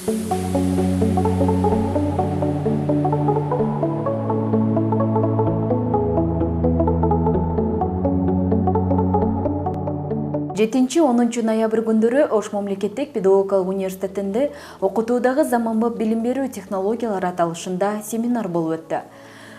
Жетинчи-10 ноябрь күндөрү Ош мамлекеттик педагогикалык университетинде окутуудагы заманбап билим берүү технологиялары аталышында семинар болуп өттү.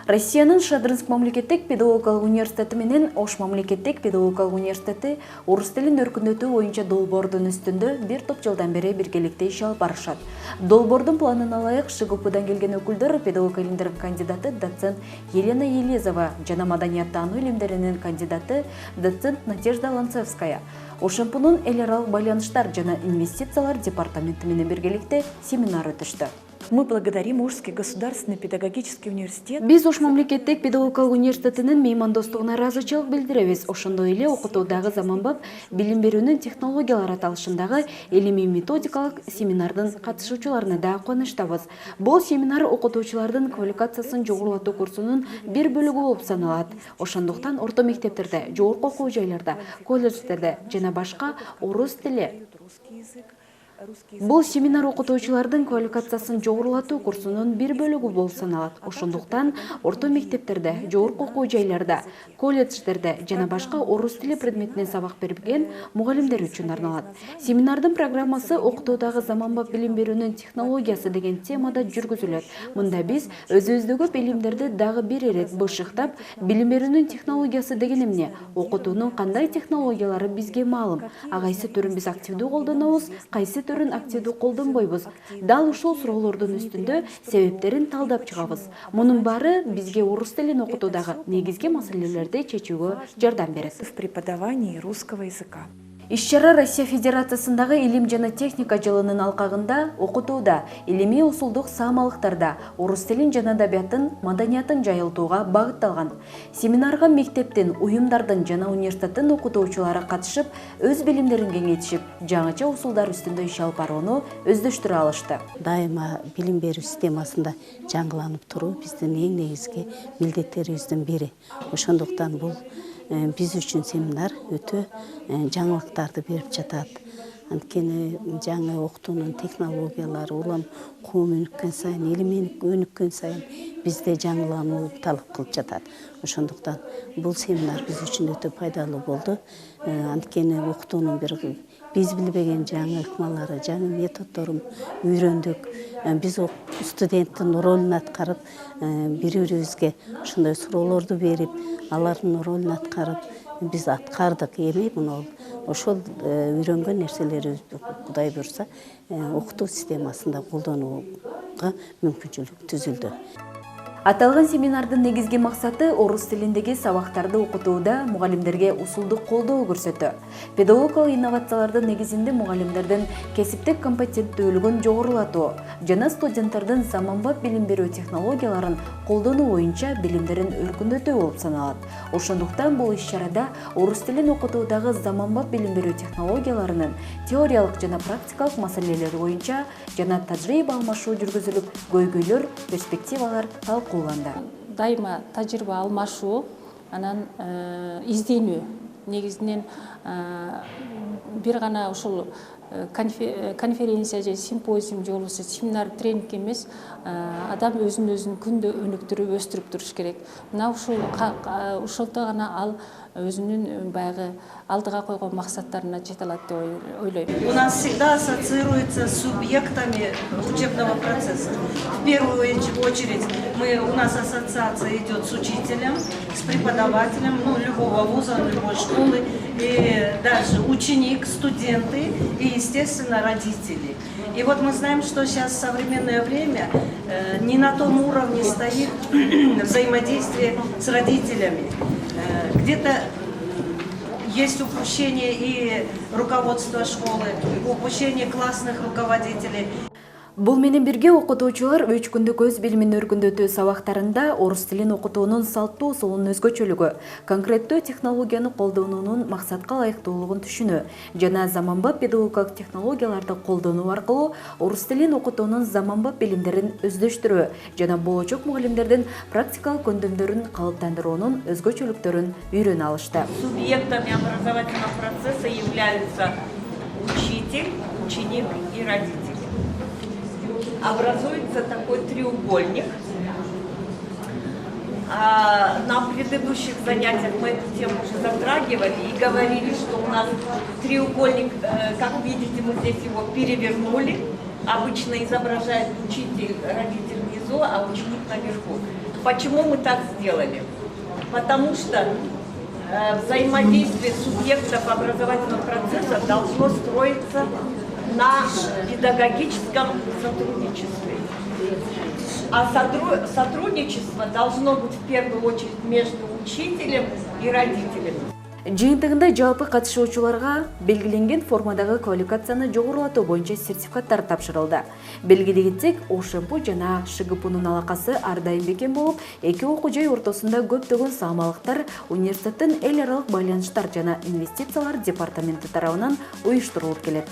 Россиянын Шадринск мамлекеттик педагогикалык университети менен Ош мамлекеттик педагогикалык университети орус тилин өркүндөтүү боюнча долбоордун үстүндө бир топ жылдан бери биргеликте иш алып барышат. Долбоордун планына ылайык ШГПдан келген өкүлдөр педагогика илимдеринин кандидаты доцент Елена Елезова жана маданияттануу илимдеринин кандидаты доцент Надежда Ланцевская ОШМПнун эл аралык байланыштар жана инвестициялар департаменти менен биргеликте семинар өтүштү. Мы благодарим Ошский государственный педагогический университет. Биз Ош мамлекеттик педагогикалык университетинин меймандостугуна ыраазычылык билдиребиз. Ошондой эле окутуудагы заманбап билим берүүнүн технологиялары аталышындагы илимий методикалык семинардын катышуучуларына да кубанычтабыз. Бул семинар окутуучулардын квалификациясын жогорулатуу курсунун бир бөлүгү болуп саналат. Ошондуктан орто мектептерде, жогорку окуу жайларда, колледждерде жана башка орус тили Бул семинар окутуучулардын квалификациясын жогорулатуу курсунун бир бөлүгү болуп саналат. Ошондуктан орто мектептерде, жогорку окуу жайларда, колледждерде жана башка орус тили предметинен сабак берген мугалимдер үчүн арналат. Семинардын программасы окутуудагы заманбап билим берүүнүн технологиясы деген темада жүргүзүлөт. Мында биз өзүбүздөгү билимдерди дагы бир ирет бышыктап, билим берүүнүн технологиясы деген эмне, окутуунун кандай технологиялары бизге маалым, кайсы түрүн биз активдүү колдонобуз, кайсы түрүн активдүү колдонбойбуз. Дал ушул суроолордун үстүндө себептерин талдап чыгабыз. Мунун баары бизге орус тилин окутуудагы негизги маселелерди чечүүгө жардам берет. В преподавании русского языка. Иш-чара Россия Федерациясындагы илим жана техника жылынын алкагында окутууда, илимий усулдук саамалыктарда орус тилин жана адабиятын, маданиятын жайылтууга багытталган. Семинарга мектептин, уюмдардын жана университеттин окутуучулары катышып, өз билимдерин кеңейтишип, жаңыча усулдар үстүндө иш алып барууну өздөштүрө алышты. Дайыма билим берүү системасында жаңыланып туруу биздин эң негизги милдеттерибиздин бири. Ошондуктан бул биз үчүн семинар өтө жаңылыктарды берип жатат. Анткени жаңы окутуунун технологиялары улам коом өнүккөн сайын, илим өнүккөн сайын бизде жаңылануу талап кылып жатат. Ошондуктан бул семинар биз үчүн өтө пайдалуу болду. Анткени окутуунун биз билбеген жаңы ыкмалары, жаңы методдорун үйрөндүк. Биз студенттин ролун аткарып, бири-бирибизге ушундай суроолорду берип, алардын ролун аткарып, биз аткардык. Эми мына ошол үйрөнгөн нерселерибизди Кудай буйрса окутуу системасында колдонууга мүмкүнчүлүк түзүлдү. Аталган семинардын негизги максаты орус тилиндеги сабактарды окутууда мугалимдерге усулдук колдоо көрсөтүү. Педагогикалык инновациялардын негизинде мугалимдердин кесиптик компетенттүүлүгүн жогорулатуу жана студенттердин заманбап билим берүү технологияларын колдонуу боюнча билимдерин өркүндөтүү болуп саналат. Ошондуктан бул иш-чарада орус тилин окутуудагы заманбап билим берүү технологияларынын теориялык жана практикалык маселелери боюнча жана тажрыйба алмашуу жүргүзүлүп, көйгөйлөр, перспективалар Дайыма тажрыйба алмашуу, анан изденүү. Негизинен бир гана ушул конференция же симпозиум же болбосо семинар, тренинг эмес, адам өзүн күндө өнүктүрүп, өстүрүп туруш керек. Мына ошолто гана ал өзүнүн баягы алдыга койгон максаттарына жете алат деп ойлойм. У нас всегда ассоциируется с субъектами учебного процесса. В первую очередь у нас ассоциация идет с учителем, с преподавателем, любого вуза, любой школы, и дальше ученик, студенты и, естественно, родители. И вот мы знаем, что сейчас в современное время не на том уровне стоит взаимодействие с родителями. Где-то есть упущение и руководства школы, упущение классных руководителей. Бул менен бирге окутуучулар 3 күндүк өз билимин өркүндөтүү сабактарында орус тилин окутуунун салттуу усулунун өзгөчөлүгү, конкреттүү технологияны колдонуунун максатка ылайыктуулугун түшүнүү жана заманбап педагогикалык технологияларды колдонуу аркылуу орус тилин окутуунун заманбап билимдерин өздөштүрүү жана болочок мугалимдердин практикалык көндүмдөрүн калыптандыруунун өзгөчөлүктөрүн үйрөнө алышты. Субъектами образовательного процесса являются учитель, ученик и родитель. образуется такой треугольник. На предыдущих занятиях мы эту тему уже затрагивали и говорили, что у нас треугольник, как видите, мы здесь его перевернули. Обычно изображает учитель, родитель внизу, а ученик наверху. Почему мы так сделали? Потому что взаимодействие субъектов образовательного процесса должно строиться на педагогическом сотрудничестве. А сотрудничество должно быть в первую очередь между учителем и родителем. Жыйынтыгында жалпы катышуучуларга белгиленген формадагы квалификацияны жогорулатуу боюнча сертификаттар тапшырылды. Белгилей кетсек, ОШМП жана ШГПнун алакасы ар дайым бекем болуп, эки окуу жай ортосунда көптөгөн саамалыктар университеттин эл аралык байланыштар жана инвестициялар департаменти тарабынан уюштурулуп келет.